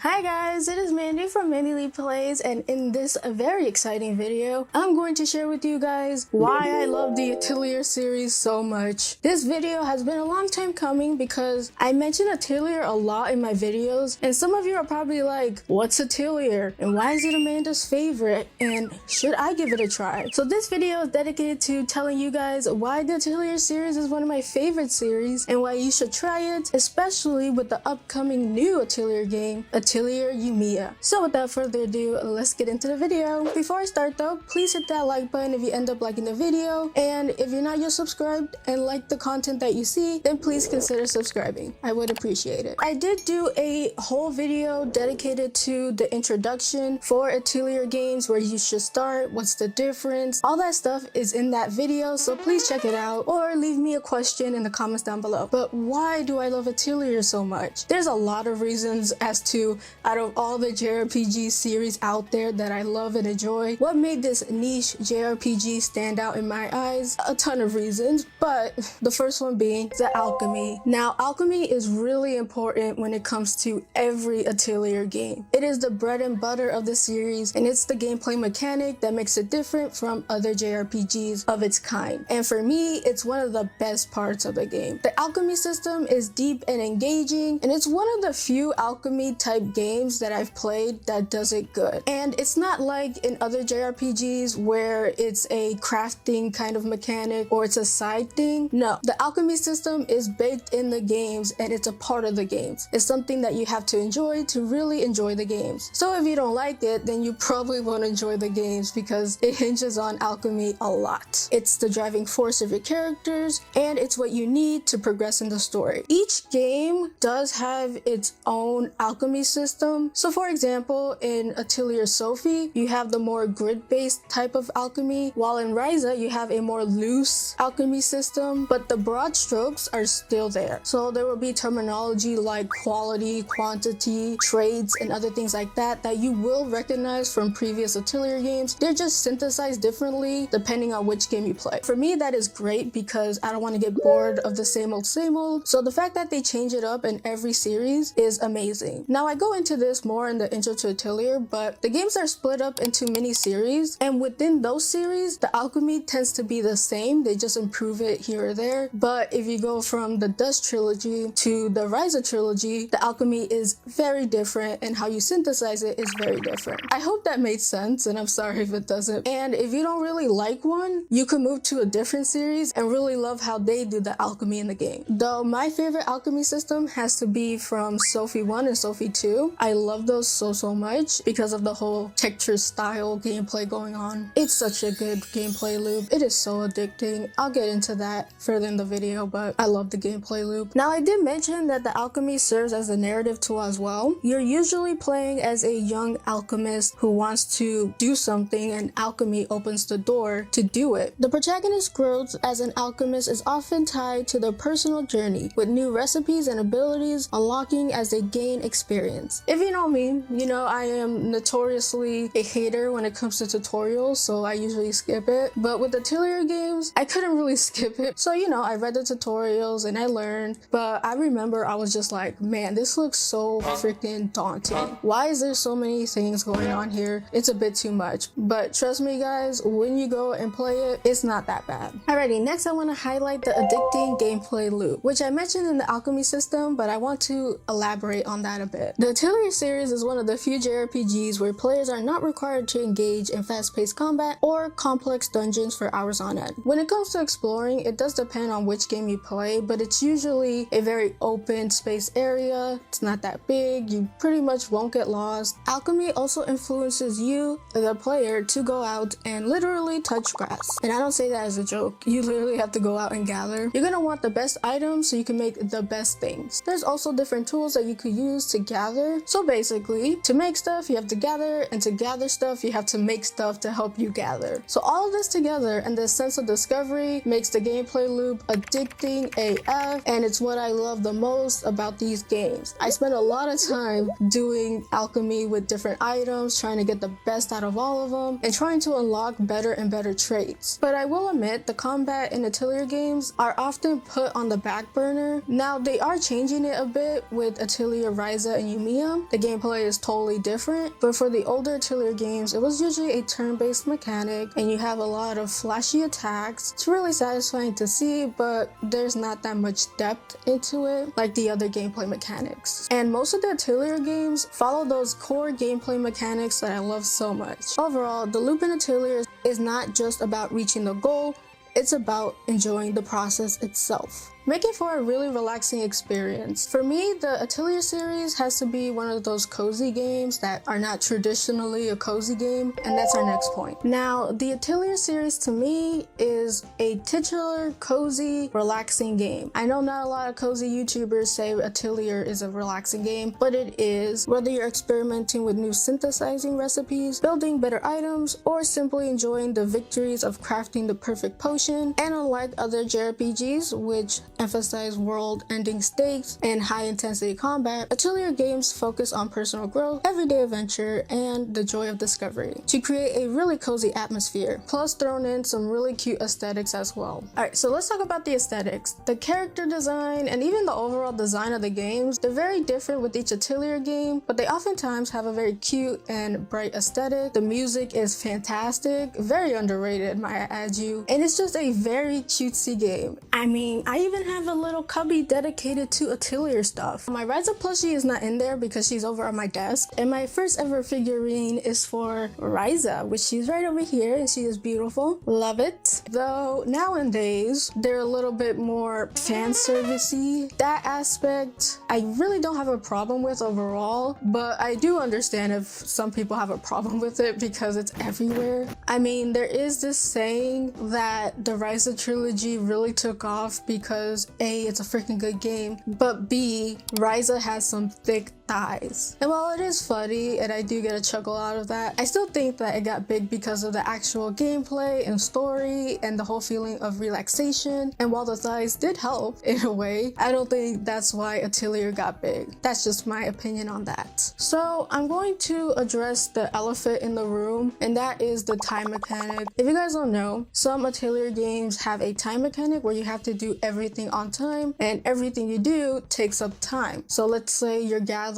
Hi guys, it is Mandy from Mandyleeplays, and in this very exciting video, I'm going to share with you guys why I love the Atelier series so much. This video has been a long time coming because I mention Atelier a lot in my videos, and some of you are probably like, what's Atelier? And why is it Amanda's favorite? And should I give it a try? So this video is dedicated to telling you guys why the Atelier series is one of my favorite series and why you should try it, especially with the upcoming new Atelier game, Atelier Yumia. So without further ado, let's get into the video. Before I start though, please hit that like button if you end up liking the video, and if you're not yet subscribed and like the content that you see, then please consider subscribing. I would appreciate it. I did do a whole video dedicated to the introduction for Atelier games, where you should start, what's the difference, all that stuff is in that video, so please check it out or leave me a question in the comments down below. But why do I love Atelier so much? There's a lot of reasons as to, out of all the JRPG series out there that I love and enjoy, what made this niche JRPG stand out in my eyes? A ton of reasons, but the first one being the alchemy. Now, alchemy is really important when it comes to every Atelier game. It is the bread and butter of the series, and it's the gameplay mechanic that makes it different from other JRPGs of its kind. And for me, it's one of the best parts of the game. The alchemy system is deep and engaging, and it's one of the few alchemy type games that I've played that does it good. And it's not like in other JRPGs where it's a crafting kind of mechanic or it's a side thing. No, the alchemy system is baked in the games and it's a part of the games. It's something that you have to enjoy to really enjoy the games. So if you don't like it, then you probably won't enjoy the games because it hinges on alchemy a lot. It's the driving force of your characters, and it's what you need to progress in the story. Each game does have its own alchemy system. So for example, in Atelier Sophie, you have the more grid-based type of alchemy, while in Ryza, you have a more loose alchemy system, but the broad strokes are still there. So there will be terminology like quality, quantity, traits, and other things like that that you will recognize from previous Atelier games. They're just synthesized differently depending on which game you play. For me, that is great because I don't want to get bored of the same old, same old. So the fact that they change it up in every series is amazing. Now, I go into this more in the intro to Atelier, but the games are split up into mini series, and within those series, the alchemy tends to be the same. They just improve it here or there. But if you go from the Dust trilogy to the Ryza trilogy, the alchemy is very different, and how you synthesize it is very different. I hope that made sense, and I'm sorry if it doesn't. And if you don't really like one, you can move to a different series and really love how they do the alchemy in the game. Though my favorite alchemy system has to be from Sophie 1 and Sophie 2. I love those so much because of the whole texture style gameplay going on. It's such a good gameplay loop. It is so addicting. I'll get into that further in the video, but I love the gameplay loop. Now, I did mention that the alchemy serves as a narrative tool as well. You're usually playing as a young alchemist who wants to do something, and alchemy opens the door to do it. The protagonist's growth as an alchemist is often tied to their personal journey, with new recipes and abilities unlocking as they gain experience. If you know me, you know I am notoriously a hater when it comes to tutorials, so I usually skip it. But with Atelier games, I couldn't really skip it. So, you know, I read the tutorials and I learned, but I remember I was just like, man, this looks so freaking daunting. Why is there so many things going on here? It's a bit too much. But trust me guys, when you go and play it, it's not that bad. Alrighty, next I want to highlight the addicting gameplay loop, which I mentioned in the alchemy system, but I want to elaborate on that a bit. The Atelier series is one of the few JRPGs where players are not required to engage in fast-paced combat or complex dungeons for hours on end. When it comes to exploring, it does depend on which game you play, but it's usually a very open space area. It's not that big. You pretty much won't get lost. Alchemy also influences you, the player, to go out and literally touch grass. And I don't say that as a joke. You literally have to go out and gather. You're gonna want the best items so you can make the best things. There's also different tools that you could use to gather. So basically, to make stuff, you have to gather, and to gather stuff, you have to make stuff to help you gather. So all of this together and this sense of discovery makes the gameplay loop addicting AF, and it's what I love the most about these games. I spend a lot of time doing alchemy with different items, trying to get the best out of all of them, and trying to unlock better and better traits. But I will admit, the combat in Atelier games are often put on the back burner. Now, they are changing it a bit with Atelier Ryza and Yumia, Yumia, the gameplay is totally different, but for the older Atelier games, it was usually a turn-based mechanic and you have a lot of flashy attacks. It's really satisfying to see, but there's not that much depth into it like the other gameplay mechanics. And most of the Atelier games follow those core gameplay mechanics that I love so much. Overall, the loop in Atelier is not just about reaching the goal, it's about enjoying the process itself, making for a really relaxing experience. For me, the Atelier series has to be one of those cozy games that are not traditionally a cozy game, and that's our next point. Now, the Atelier series to me is a titular, cozy, relaxing game. I know not a lot of cozy YouTubers say Atelier is a relaxing game, but it is. Whether you're experimenting with new synthesizing recipes, building better items, or simply enjoying the victories of crafting the perfect potion, and unlike other JRPGs, which emphasize world-ending stakes and high-intensity combat, Atelier games focus on personal growth, everyday adventure, and the joy of discovery to create a really cozy atmosphere, plus thrown in some really cute aesthetics as well. Alright, so let's talk about the aesthetics. The character design and even the overall design of the games, they're very different with each Atelier game, but they oftentimes have a very cute and bright aesthetic. The music is fantastic, very underrated, might I add you, and it's just a very cutesy game. I mean, I even have a little cubby dedicated to Atelier stuff. My Ryza plushie is not in there because she's over on my desk, and my first ever figurine is for Ryza, which she's right over here, and she is beautiful. Love it. Though nowadays they're a little bit more fan servicey. That aspect I really don't have a problem with overall, but I do understand if some people have a problem with it because it's everywhere. I mean, there is this saying that the Ryza trilogy really took off because A, it's a freaking good game, but B, Ryza has some thick thighs. And while it is funny and I do get a chuckle out of that, I still think that it got big because of the actual gameplay and story and the whole feeling of relaxation. And while the thighs did help in a way, I don't think that's why Atelier got big. That's just my opinion on that. So I'm going to address the elephant in the room, and that is the time mechanic. If you guys don't know, some Atelier games have a time mechanic where you have to do everything on time, and everything you do takes up time. So let's say you're gathering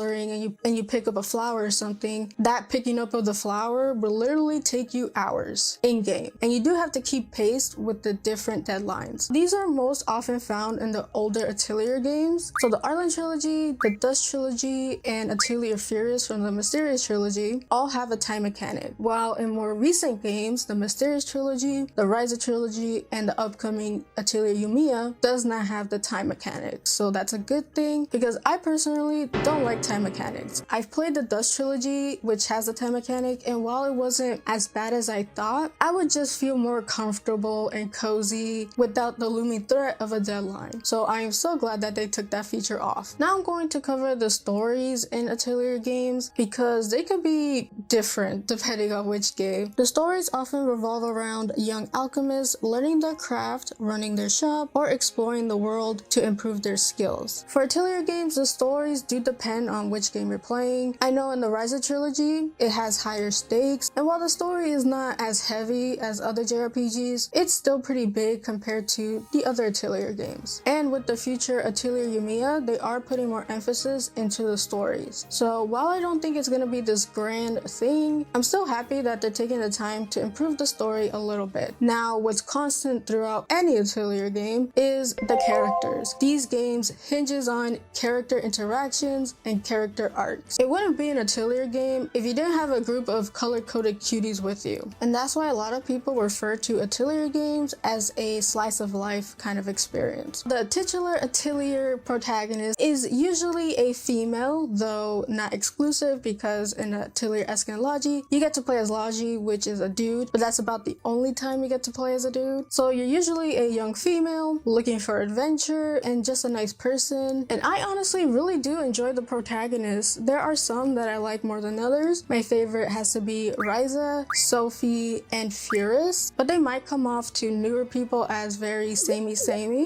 and you pick up a flower or something. That picking up of the flower will literally take you hours in game, and you do have to keep pace with the different deadlines. These are most often found in the older Atelier games. So the Arlen trilogy, the Dust trilogy, and Atelier Furious from the Mysterious trilogy all have a time mechanic, while in more recent games, the Mysterious trilogy, the Ryza trilogy, and the upcoming Atelier Yumia does not have the time mechanics. So that's a good thing because I personally don't like time mechanics. I've played the Dust trilogy, which has a time mechanic, and while it wasn't as bad as I thought, I would just feel more comfortable and cozy without the looming threat of a deadline. So I am so glad that they took that feature off. Now I'm going to cover the stories in Atelier games because they could be different depending on which game. The stories often revolve around young alchemists learning their craft, running their shop, or exploring the world to improve their skills. For Atelier games, the stories do depend on which game you're playing. I know in the Ryza trilogy, it has higher stakes, and while the story is not as heavy as other JRPGs, it's still pretty big compared to the other Atelier games. And with the future Atelier Yumia, they are putting more emphasis into the stories. So while I don't think it's gonna be this grand thing, I'm still happy that they're taking the time to improve the story a little bit. Now, what's constant throughout any Atelier game is the characters. These games hinges on character interactions and character arcs. It wouldn't be an Atelier game if you didn't have a group of color-coded cuties with you. And that's why a lot of people refer to Atelier games as a slice of life kind of experience. The titular Atelier protagonist is usually a female, though not exclusive, because in Atelier Esken Logi, you get to play as Logi, which is a dude, but that's about the only time you get to play as a dude. So you're usually a young female looking for adventure and just a nice person. And I honestly really do enjoy the protagonists. There are some that I like more than others. My favorite has to be Ryza, Sophie, and Furious, but they might come off to newer people as very samey.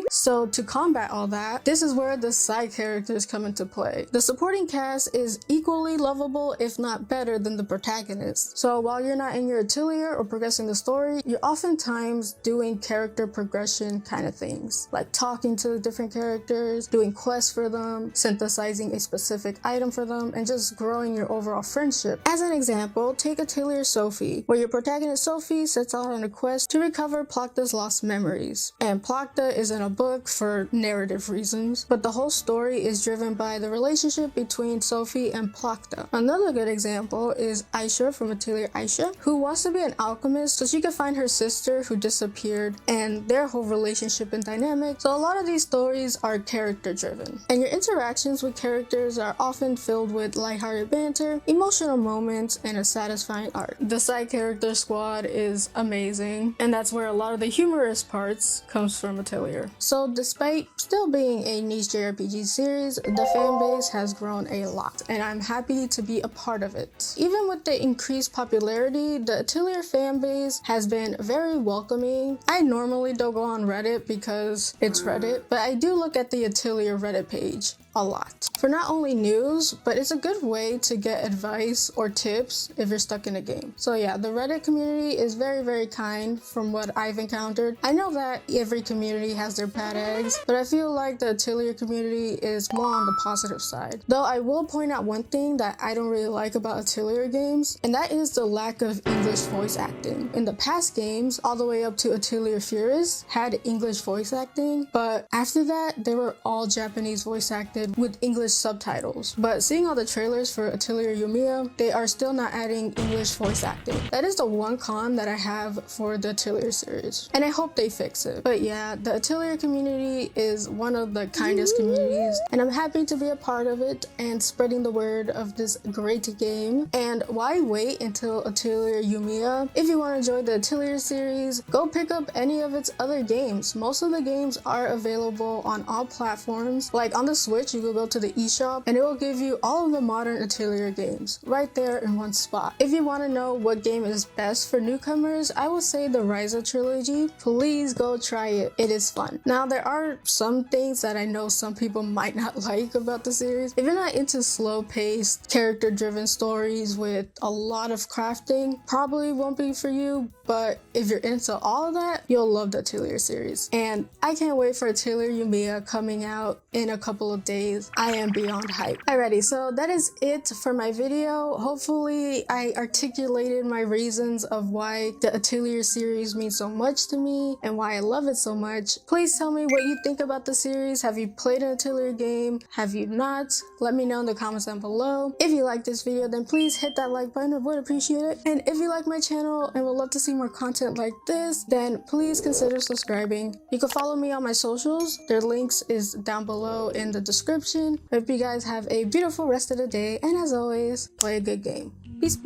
So to combat all that, this is where the side characters come into play. The supporting cast is equally lovable, if not better, than the protagonist. So while you're not in your Atelier or progressing the story, you're oftentimes doing character progression kind of things, like talking to the different characters, doing quests for them, synthesizing a specific item for them and just growing your overall friendship. As an example, take Atelier Sophie, where your protagonist Sophie sets out on a quest to recover Plakta's lost memories. And Plakta is in a book for narrative reasons, but the whole story is driven by the relationship between Sophie and Plakta. Another good example is Aisha from Atelier Aisha, who wants to be an alchemist so she can find her sister who disappeared and their whole relationship and dynamic. So a lot of these stories are character driven, and your interactions with characters are often filled with lighthearted banter, emotional moments, and a satisfying arc. The side character squad is amazing, and that's where a lot of the humorous parts comes from Atelier. So despite still being a niche JRPG series, the fan base has grown a lot, and I'm happy to be a part of it. Even with the increased popularity, the Atelier fan base has been very welcoming. I normally don't go on Reddit because it's Reddit, but I do look at the Atelier Reddit page a lot for not only news, but it's a good way to get advice or tips if you're stuck in a game. So yeah, the Reddit community is very kind from what I've encountered. I know that every community has their bad eggs, but I feel like the Atelier community is more on the positive side. Though I will point out one thing that I don't really like about Atelier games, and that is the lack of English voice acting. In the past games, all the way up to Atelier Furist had English voice acting, but after that, they were all Japanese voice acting with English subtitles. But seeing all the trailers for Atelier Yumia, they are still not adding English voice acting. That is the one con that I have for the Atelier series, and I hope they fix it. But yeah, the Atelier community is one of the kindest communities, and I'm happy to be a part of it and spreading the word of this great game. And why wait until Atelier Yumia? If you want to enjoy the Atelier series, go pick up any of its other games. Most of the games are available on all platforms. Like on the Switch, you will go to the eShop and it will give you all of the modern Atelier games right there in one spot. If you want to know what game is best for newcomers, I would say the Ryza trilogy. Please go try it. It is fun. Now, there are some things that I know some people might not like about the series. If you're not into slow-paced, character-driven stories with a lot of crafting, probably won't be for you, but if you're into all of that, you'll love the Atelier series. And I can't wait for Atelier Yumia coming out in a couple of days. I am beyond hyped. Alrighty, so that is it for my video. Hopefully I articulated my reasons of why the Atelier series means so much to me and why I love it so much. Please tell me what you think about the series. Have you played an Atelier game? Have you not? Let me know in the comments down below. If you like this video, then please hit that like button. I would appreciate it. And if you like my channel and would love to see more content like this, then please consider subscribing. You can follow me on my socials. Their links is down below in the description. I hope you guys have a beautiful rest of the day, and as always, play a good game. Peace.